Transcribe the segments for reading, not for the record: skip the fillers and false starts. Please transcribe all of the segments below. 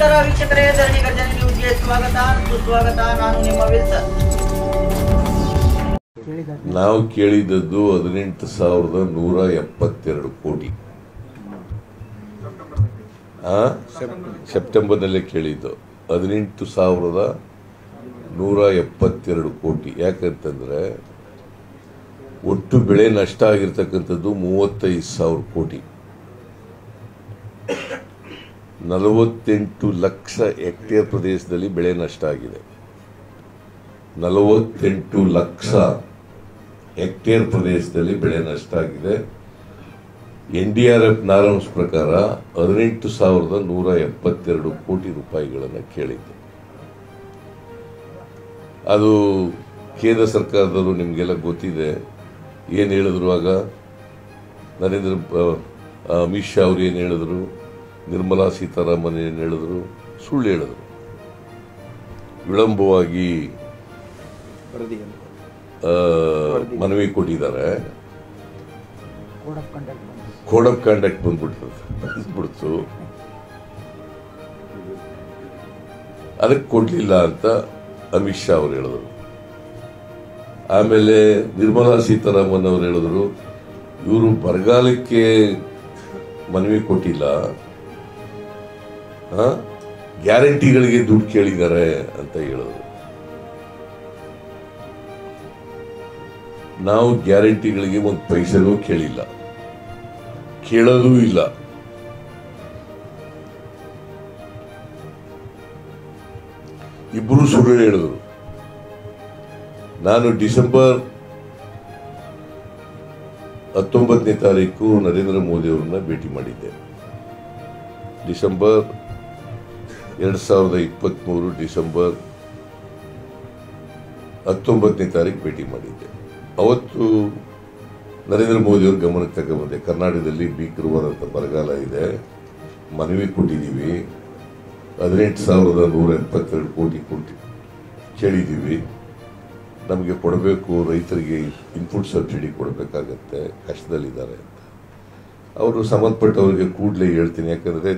ನಮಸ್ಕಾರ ವೀಕ್ಷಕರೇ, ಧರಣಿ ಗರ್ಜನೆ ನ್ಯೂಸ್ಗೆ ಸ್ವಾಗತ ಸುಸ್ವಾಗತ. ನಾನು ನಿಮ್ಮ ವಿಲ್ಸನ್. ನಾವು ಕೇಳಿದದ್ದು 18,172 ಕೋಟಿ. ಸೆಪ್ಟೆಂಬರ್ನಲ್ಲೇ ಕೇಳಿದ್ದು 18,172 ಕೋಟಿ. ಯಾಕಂತಂದ್ರೆ ಒಟ್ಟು ಬೆಳೆ ನಷ್ಟ ಆಗಿರ್ತಕ್ಕಂಥದ್ದು 35,000 ಕೋಟಿ. 48 ಲಕ್ಷ ಹೆಕ್ಟೇರ್ ಪ್ರದೇಶದಲ್ಲಿ ಬೆಳೆ ನಷ್ಟ ಆಗಿದೆ. 48 ಲಕ್ಷ ಹೆಕ್ಟೇರ್ ಪ್ರದೇಶದಲ್ಲಿ ಬೆಳೆ ನಷ್ಟ ಆಗಿದೆ. NDRF ನಾರ್ಮ್ಸ್ ಪ್ರಕಾರ 18,172 ಕೋಟಿ ರೂಪಾಯಿಗಳನ್ನು ಕೇಳಿದೆ. ಅದು ಕೇಂದ್ರ ಸರ್ಕಾರದವರು ನಿಮಗೆಲ್ಲ ಗೊತ್ತಿದೆ. ಏನು ಹೇಳಿದ್ರು ಆಗ ಅಮಿತ್ ಶಾ ಅವರು ಏನು ಹೇಳಿದ್ರು, ನಿರ್ಮಲಾ ಸೀತಾರಾಮನ್ ಏನು ಹೇಳಿದ್ರು, ಸುಳ್ಳು ಹೇಳಿದ್ರು. ವಿಳಂಬವಾಗಿ ಮನವಿ ಕೊಟ್ಟಿದ್ದಾರೆ. ಕೋಡ್ ಆಫ್ ಕಂಡಕ್ಟ್ ಬಂದ್ಬಿಡ್ತು. ಅದಕ್ಕೆ ಕೊಡ್ಲಿಲ್ಲ ಅಂತ ಅಮಿತ್ ಶಾ ಅವರು ಹೇಳಿದ್ರು. ಆಮೇಲೆ ನಿರ್ಮಲಾ ಸೀತಾರಾಮನ್ ಅವರು ಹೇಳಿದ್ರು, ಇವರು ಬರಗಾಲಕ್ಕೆ ಮನವಿ ಕೊಟ್ಟಿಲ್ಲ, ಗ್ಯಾರಂಟಿಗಳಿಗೆ ದುಡ್ಡು ಕೇಳಿದ್ದಾರೆ ಅಂತ ಹೇಳಿದ್ರು. ನಾವು ಗ್ಯಾರಂಟಿಗಳಿಗೆ ಒಂದು ಪೈಸೆನೂ ಕೇಳಿಲ್ಲ, ಕೇಳೋದೂ ಇಲ್ಲ. ಇಬ್ಬರು ಸುಳ್ಳು ಹೇಳಿದ್ರು. ನಾನು ಡಿಸೆಂಬರ್ 19ನೇ ತಾರೀಕು ನರೇಂದ್ರ ಮೋದಿ ಅವರನ್ನ ಭೇಟಿ ಮಾಡಿದ್ದೆ. ಡಿಸೆಂಬರ್ 2023 ಡಿಸೆಂಬರ್ 19ನೇ ತಾರೀಕು ಭೇಟಿ ಮಾಡಿದ್ದೆ. ಅವತ್ತು ನರೇಂದ್ರ ಮೋದಿ ಅವ್ರ ಗಮನಕ್ಕೆ ತಗೊಂಡ್ಬಂದೆ. ಕರ್ನಾಟಕದಲ್ಲಿ ಭೀಕರವಾದಂಥ ಬರಗಾಲ ಇದೆ, ಮನವಿ ಕೊಟ್ಟಿದ್ದೀವಿ, 18,172 ಕೋಟಿ ಕೇಳಿದ್ದೀವಿ, ನಮಗೆ ಕೊಡಬೇಕು, ರೈತರಿಗೆ ಇನ್ಪುಟ್ ಸಬ್ಸಿಡಿ ಕೊಡಬೇಕಾಗತ್ತೆ, ಕಷ್ಟದಲ್ಲಿದ್ದಾರೆ ಅಂತ. ಅವರು ಸಂಬಂಧಪಟ್ಟವರಿಗೆ ಕೂಡಲೇ ಹೇಳ್ತೀನಿ. ಯಾಕಂದರೆ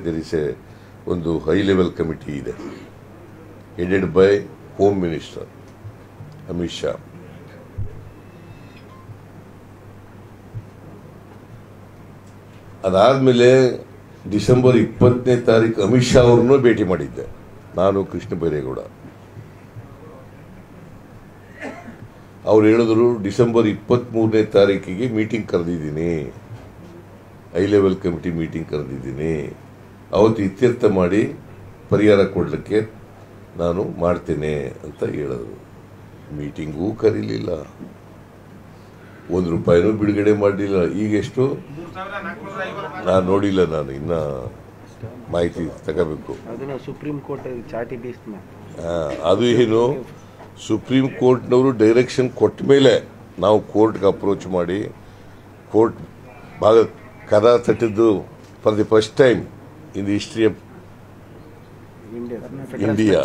ಒಂದು ಹೈ ಲೆವೆಲ್ ಕಮಿಟಿ ಇದೆ, headed by home minister Amit Shah. ಅದಾದಮೇಲೆ ಡಿಸೆಂಬರ್ 20ನೇ ತಾರೀಕು ಅಮಿತ್ ಶಾ ಅವ್ರನ್ನೂ ಭೇಟಿ ಮಾಡಿದ್ದೆ, ನಾನು ಕೃಷ್ಣ ಬೈರೇಗೌಡ. ಅವ್ರು ಹೇಳಿದ್ರು, ಡಿಸೆಂಬರ್ 23ನೇ ತಾರೀಕಿಗೆ ಮೀಟಿಂಗ್ ಕರೆದಿದ್ದೀನಿ, ಹೈ ಲೆವೆಲ್ ಕಮಿಟಿ ಮೀಟಿಂಗ್ ಕರೆದಿದ್ದೀನಿ, ಅವತ್ತು ಇತ್ಯರ್ಥ ಮಾಡಿ ಪರಿಹಾರ ಕೊಡಲಿಕ್ಕೆ ನಾನು ಮಾಡ್ತೇನೆ ಅಂತ ಹೇಳಿದ್ರು. ಮೀಟಿಂಗೂ ಕರೀಲಿಲ್ಲ, ₹1 ಬಿಡುಗಡೆ ಮಾಡಲಿಲ್ಲ. ಈಗ ಎಷ್ಟು ನಾನು ನೋಡಿಲ್ಲ, ನಾನು ಇನ್ನ ಮಾಹಿತಿ ತಗೋಬೇಕು. ಸುಪ್ರೀಂ ಕೋರ್ಟ್ ಅದು ಏನು, ಸುಪ್ರೀಂ ಕೋರ್ಟ್ನವರು ಡೈರೆಕ್ಷನ್ ಕೊಟ್ಟ ಮೇಲೆ ನಾವು ಕೋರ್ಟ್ಗೆ ಅಪ್ರೋಚ್ ಮಾಡಿ, ಕೋರ್ಟ್ ಭಾಗ ಕದ ತಟ್ಟಿದ್ದು for the first time in the history of India.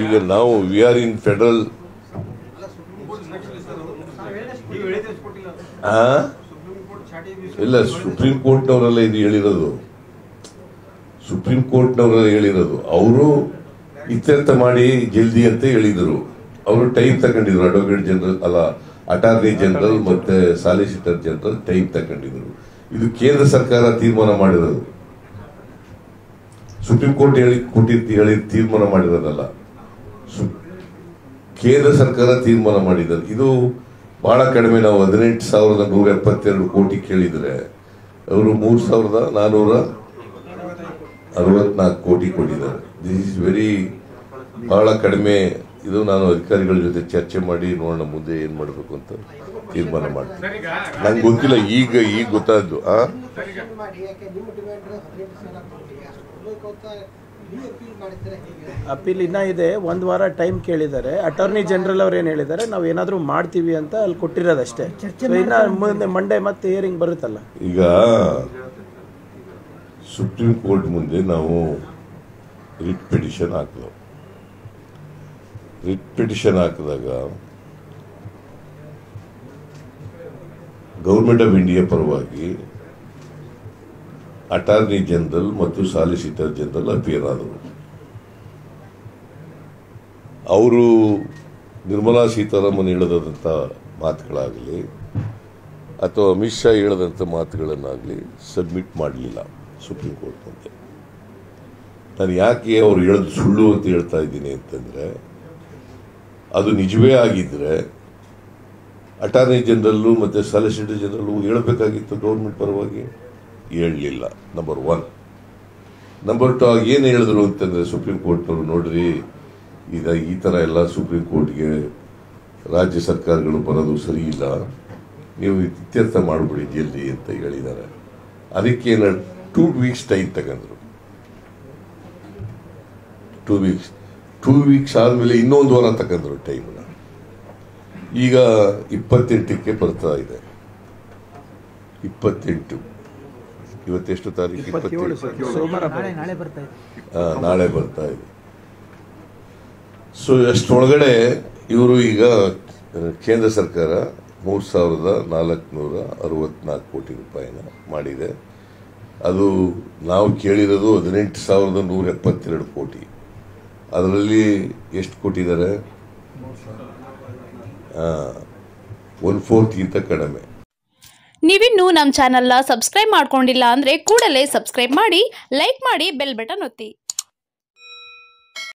ಈಗ ನಾವು ವಿ ಆರ್ ಇನ್ ಫೆಡರಲ್. ಇಲ್ಲ, ಸುಪ್ರೀಂ ಕೋರ್ಟ್ನವರೆಲ್ಲ ಇದು ಹೇಳಿರೋದು, ಸುಪ್ರೀಂ ಕೋರ್ಟ್ನವರೆಲ್ಲ ಹೇಳಿರೋದು. ಅವರು ಇತ್ಯರ್ಥ ಮಾಡಿ ಜಲ್ದಿ ಅಂತ ಹೇಳಿದರು. ಅವರು ಟೈಮ್ ತಗೊಂಡಿದ್ರು. ಅಡ್ವೊಕೇಟ್ ಜನರಲ್ ಅಲ್ಲ, ಅಟಾರ್ನಿ ಜನರಲ್ ಮತ್ತೆ ಸಾಲಿಸಿಟರ್ ಜನರಲ್ ಟೈಮ್ ತಗೊಂಡಿದ್ರು. ಇದು ಕೇಂದ್ರ ಸರ್ಕಾರ ತೀರ್ಮಾನ ಮಾಡಿರೋದು, ಸುಪ್ರೀಂ ಕೋರ್ಟ್ ಹೇಳಿ ತೀರ್ಮಾನ ಮಾಡಿರೋದಲ್ಲ, ಕೇಂದ್ರ ಸರ್ಕಾರ ತೀರ್ಮಾನ ಮಾಡಿದ್ದಾರೆ. ಇದು ಬಹಳ ಕಡಿಮೆ. ನಾವು 18,172 ಕೋಟಿ ಕೇಳಿದ್ರೆ ಅವರು 3,464 ಕೋಟಿ ಕೊಟ್ಟಿದ್ದಾರೆ. ದಿಸ್ ಇಸ್ ವೆರಿ ಬಹಳ ಕಡಿಮೆ. ಇದು ನಾನು ಅಧಿಕಾರಿಗಳ ಜೊತೆ ಚರ್ಚೆ ಮಾಡಿ ನೋಡೋಣ ಮುಂದೆ ಏನ್ ಮಾಡಬೇಕು ಅಂತ ತೀರ್ಮಾನ ಮಾಡ್ತೀನಿ. ನಂಗೆ ಗೊತ್ತಿಲ್ಲ, ಈಗ ಗೊತ್ತಾದ್ದು. ಅಪೀಲ್ ಇನ್ನ ಇದೆ, 1 ವಾರ ಟೈಮ್ ಕೇಳಿದ್ದಾರೆ. ಅಟಾರ್ನಿ ಜನರಲ್ ಅವ್ರು ಏನ್ ಹೇಳಿದ್ದಾರೆ, ನಾವು ಏನಾದ್ರೂ ಮಾಡ್ತೀವಿ ಅಂತ ಅಲ್ಲಿ ಕೊಟ್ಟಿರೋದಷ್ಟೇ. ಇನ್ನ ಮುಂದೆ ಮಂಡೇ ಮತ್ತೆ ಹಿಯರಿಂಗ್ ಬರುತ್ತಲ್ಲ. ಈಗ ಸುಪ್ರೀಂ ಕೋರ್ಟ್ ಮುಂದೆ ನಾವು ರಿಟ್ ಪಿಟಿಷನ್ ಹಾಕಿದೆವು. ರಿಟ್ ಪಿಟಿಷನ್ ಹಾಕಿದಾಗ ಗೌರ್ಮೆಂಟ್ ಆಫ್ ಇಂಡಿಯಾ ಪರವಾಗಿ ಅಟಾರ್ನಿ ಜನರಲ್ ಮತ್ತು ಸಾಲಿಸಿಟರ್ ಜನರಲ್ ಅಪಿಯರ್ ಆದರು. ಅವರು ನಿರ್ಮಲಾ ಸೀತಾರಾಮನ್ ಹೇಳದಂಥ ಮಾತುಗಳಾಗಲಿ ಅಥವಾ ಅಮಿತ್ ಶಾ ಹೇಳದಂಥ ಮಾತುಗಳನ್ನಾಗಲಿ ಸಬ್ಮಿಟ್ ಮಾಡಲಿಲ್ಲ ಸುಪ್ರೀಂ ಕೋರ್ಟ್ ಮುಂದೆ. ನಾನು ಯಾಕೆ ಅವ್ರು ಹೇಳೋದು ಸುಳ್ಳು ಅಂತ ಹೇಳ್ತಾ ಇದ್ದೀನಿ ಅಂತಂದರೆ, ಅದು ನಿಜವೇ ಆಗಿದ್ದರೆ ಅಟಾರ್ನಿ ಜನರಲ್ಲು ಮತ್ತು ಸಾಲಿಸಿಟರ್ ಜನರಲ್ ಹೇಳಬೇಕಾಗಿತ್ತು ಗೌರ್ಮೆಂಟ್ ಪರವಾಗಿ, ಹೇಳಲಿಲ್ಲ. ನಂಬರ್ 1. ನಂಬರ್ 2, ಏನು ಹೇಳಿದ್ರು ಅಂತಂದರೆ ಸುಪ್ರೀಂ ಕೋರ್ಟ್ನವರು, ನೋಡ್ರಿ ಈ ಥರ ಎಲ್ಲ ಸುಪ್ರೀಂ ಕೋರ್ಟ್ಗೆ ರಾಜ್ಯ ಸರ್ಕಾರಗಳು ಬರೋದು ಸರಿ ಇಲ್ಲ, ನೀವು ಇತ್ಯರ್ಥ ಮಾಡಿಬಿಡಿ ಜಲ್ದಿ ಅಂತ ಹೇಳಿದ್ದಾರೆ. ಅದಕ್ಕೆ 2 ವೀಕ್ಸ್ ಟೈಮ್ ತಗೊಂಡ್ರು. 2 ವೀಕ್ಸ್ ಆದಮೇಲೆ ಇನ್ನೊಂದು ವಾರ ತಗೊಂಡ್ರು ಟೈಮ್ನ. ಈಗ 28ಕ್ಕೆ ಬರ್ತಾ ಇದೆ. 28 ಇವತ್ತೆಷ್ಟು ತಾರೀಕು? 27 ನಾಳೆ ಬರ್ತಾ ಇದೆ. ಸೊ ಅಷ್ಟರೊಳಗಡೆ ಇವರು ಈಗ ಕೇಂದ್ರ ಸರ್ಕಾರ 3,464 ಕೋಟಿ ರೂಪಾಯಿನ ಮಾಡಿದೆ. ಅದು ನಾವು ಕೇಳಿರೋದು 18,172 ಕೋಟಿ. ಅದರಲ್ಲಿ ಎಷ್ಟು ಕೊಟ್ಟಿದ್ದಾರೆ? 1/4 ಕಡಿಮೆ. ನೀವಿನ್ನೂ ನಮ್ಮ ಚಾನೆಲ್ನ ಸಬ್ಸ್ಕ್ರೈಬ್ ಮಾಡ್ಕೊಂಡಿಲ್ಲ ಅಂದರೆ ಕೂಡಲೇ ಸಬ್ಸ್ಕ್ರೈಬ್ ಮಾಡಿ, ಲೈಕ್ ಮಾಡಿ, ಬೆಲ್ ಬಟನ್ ಒತ್ತಿ.